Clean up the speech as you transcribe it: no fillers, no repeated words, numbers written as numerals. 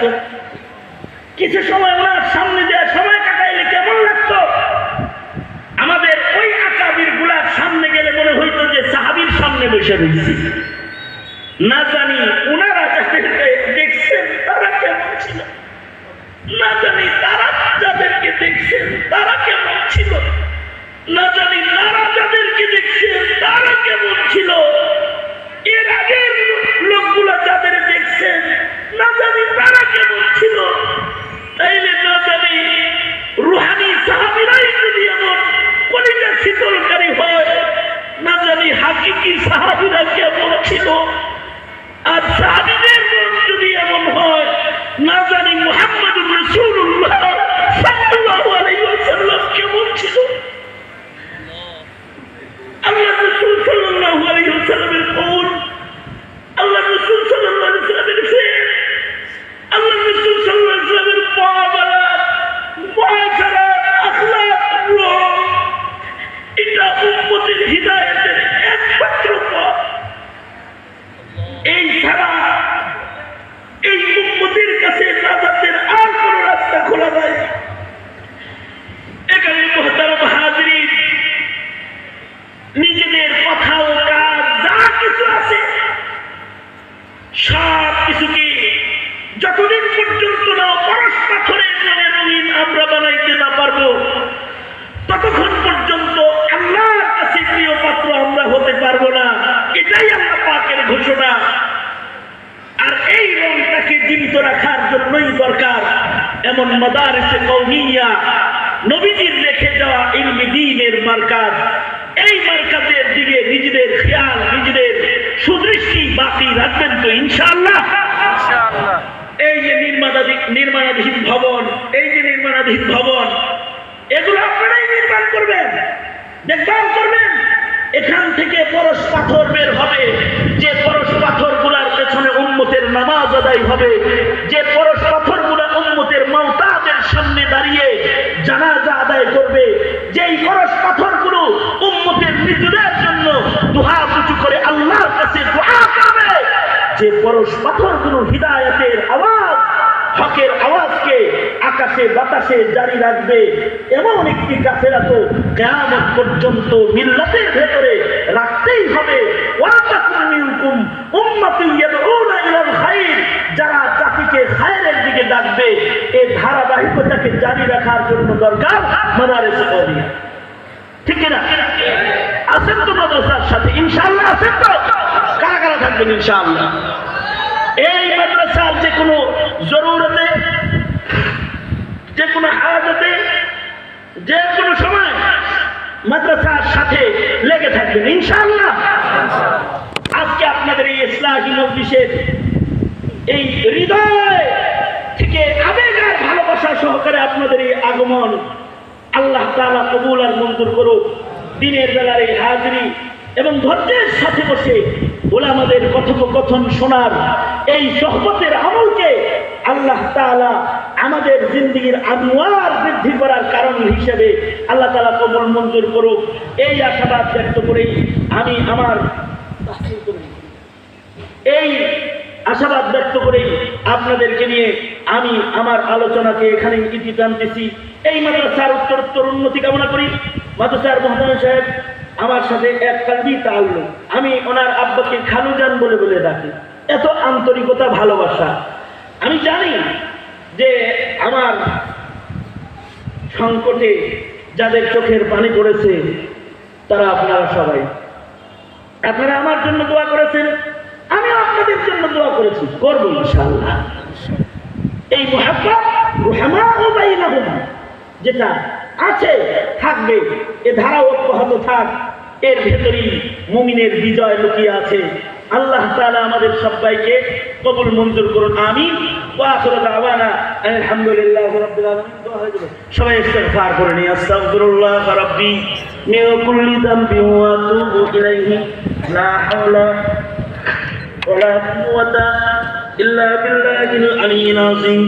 লাগতো, কিছু সময় ওনার সামনে দিয়ে সময় কাটাইলে কেমন লাগতো। আমাদের ওই আকাবির গুলার সামনে গেলে মনে হইতো যে সাহাবীর সামনে বসে রয়েছি। না জানি ওনারা যাদেরকে দেখছেন তারা কেমন ছিল, না জানি তারা যাদেরকে দেখছেন তারা কেমন ছিল, না জানি তারা যাদেরকে দেখছেন তারা কেমন ছিল, এর আগের লোকগুলা যাদের দেখছেন না জানি তারা কেমন ছিল। তাইলে না জানি রুহানি সাহাবীরাই যদি এমন কলিজা শীতলকারী হয়, না জানি হাকিকি সাহাবীরা কেমন ছিল। আর সাহাবীদের মন যদি এমন হয়, না জানি মুহাম্মদুর রাসূলুল্লাহ সাল্লাল্লাহু আলাইহি ওয়াসাল্লাম কেমন ছিল। আল্লাহ রাসূল সাল্লাল্লাহু আলাইহি ওয়াসাল্লামের কওল, আল্লাহ রাসূল সাল্লাল্লাহু আলাইহি ওয়াসাল্লামের ফেল, আল্লাহ রাসূল সাল্লাল্লাহু আলাইহি ওয়াসাল্লামের মুআমালাত, মুআশারাত, আখলাক, রূহ, এটা উম্মতের হিদায়াতের একমাত্র পথ। এই ছাড়া এই উম্মতের কাছে নাজাতের আর কোন রাস্তা খোলা নাই। এখানে মুহতারাম হাজিরিন, নিজেদের কথা ও কাজ যা কিছু আছে সব কিছুকে যতদিন পর্যন্ত না পরশ পাথরের মনে রঙিন আমরা বানাইতে না পারবো, ততক্ষণ পর্যন্ত আল্লাহর কাছে প্রিয় পাত্র আমরা হতে পারবো না। এটাই আল্লাহ পাকের ঘোষণা। আর এই রংটাকে জীবিত রাখার জন্যই দরকার এমন মাদারিসে কওমিয়া, নবীজির রেখে যাওয়া ইলমি দ্বীনের মারকাজ। এই মারকাজের দিকে নিজেদের খেয়াল, নিজেদের সুদৃষ্টি বাকি রাখবেন তো ইনশাআল্লাহ। এই যে নির্মাণাধীন ভবন, এই যে নির্মাণাধীন ভবন, এগুলো আপনারাই নির্মাণ করবেন, দেখভাল করবেন। এখান থেকে পরশ পাথর বের হবে, যে পরশ পাথর গুলার পেছনে উম্মতের নামাজ আদায় হবে, যে পরশ পাথর গুলা উম্মতের মাওতাদের সামনে দাঁড়িয়ে জানাজা আদায় করবে, যেই পরশ পাথর গুলো উম্মতের মৃতদের জন্য দুহাত উঁচু করে আল্লাহর কাছে দোয়া করবে, যে পরশ পাথর গুলো হিদায়াতের আওয়াজ, হকের আওয়াজকে আকাশে বাতাসে জারি রাখবে, এমন একটি কাফেরা তো কিয়ামত পর্যন্ত মিল্লাতের ভেতরে রাখতেই হবে। ওয়াতাকুম মিনকুম উম্মাতুন ইয়াদউনা ইলাল খায়র, যারা জাতিকে খায়রের দিকে ডাকবে। এই ধারাবাহিকতাকে জারি রাখার জন্য দরকার মাদারিসে কওমিয়া। ঠিক কিনা? আছেন তো মাদ্রাসার সাথে ইনশাআল্লাহ? আছেন তো? কারা কারা থাকবেন ইনশাআল্লাহ? এই মাদ্রাসার যে কোনো জরুরতে, যে কোনো হাজতে, যে কোনো সময় মাদ্রাসার সাথে লেগে থাকবেন ইনশাআল্লাহ। আজকে আপনাদের এই ইসলাহি মজলিসের এই হৃদয় থেকে আবেগ আর ভালোবাসা সহকারে আপনাদের এই আগমন আল্লাহ তাআলা কবুল আর মঞ্জুর করুক। দিনের বেলার এই হাজিরি এবং ধৈর্যের সাথে বসে উলামাদের কথোপকথন শোনার এই সোহবতের আমলকে আল্লাহ তাআলা আমাদের জিন্দেগীর আনোয়ার বৃদ্ধি করার কারণ হিসেবে আল্লাহ তাআলা কবুল মঞ্জুর করুক। এই আশাবাদ ব্যক্ত করেই আমি আপনাদেরকে নিয়ে আমি আমার আলোচনাকে এখানে ইতি টানতেছি। এই মাদ্রাসার উত্তরোত্তর উন্নতি কামনা করি। মাদ্রাসার মহতামিম সাহেব আমার সাথে এক কালবি তাআল্লুক, আমি ওনার আব্বাকে খালুজান বলে বলে ডাকি। এত আন্তরিকতা, ভালোবাসা। আমি জানি যে আমার সংকটে যাদের চোখের পানি পড়েছে তারা আপনারা সবাই, আপনারা আমার জন্য দোয়া করেছেন, আমি আপনাদের জন্য দোয়া করেছি, করব ইনশাআল্লাহ। এই মুহাব্বত রুহামাউ বাইনাহুম যেটা আছে থাকবে, এ ধারা অব্যাহত থাক। এর ভেতরেই মুমিনের বিজয় লুকিয়ে আছে। আল্লাহ তাআলা আমাদের সবাইকে কবুল মঞ্জুর করুন, আমিন। ওয়া আখিরু দাওয়ানা আলহামদুলিল্লাহি রাব্বিল আলামিন। দোয়া হয়ে যাবে, সবাই ইস্তিগফার করে নিন। আস্তাগফিরুল্লাহ রাব্বি মিন কুল্লি যামবি ওয়া আতুবু ইলাইহি লা হাওলা ওয়া লা কুওয়াতা ইল্লা বিল্লাহিল আলিয়্যিল আযীম।